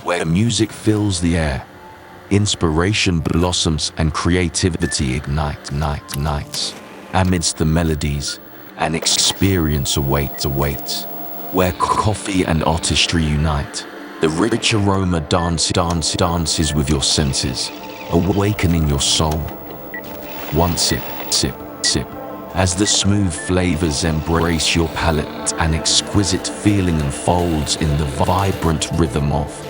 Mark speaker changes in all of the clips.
Speaker 1: where music fills the air, inspiration blossoms and creativity ignites. Amidst the melodies, an experience awaits, where coffee and artistry unite. The rich aroma dances with your senses, awakening your soul. One sip, as the smooth flavors embrace your palate, an exquisite feeling unfolds in the vibrant rhythm of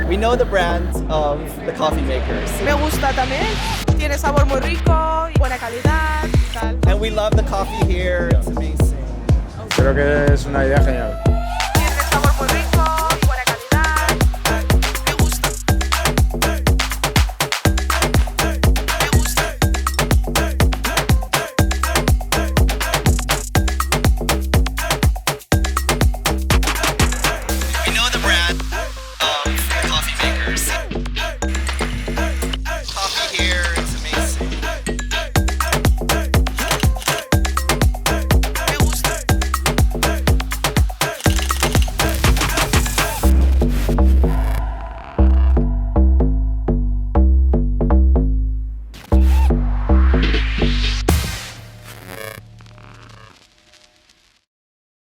Speaker 2: We know the brand of the coffee makers.
Speaker 3: Me gusta también. Tiene sabor muy rico, buena calidad. Tal.
Speaker 2: And we love the coffee here. It's amazing.
Speaker 4: Creo que es una idea genial.
Speaker 3: Tiene sabor muy rico.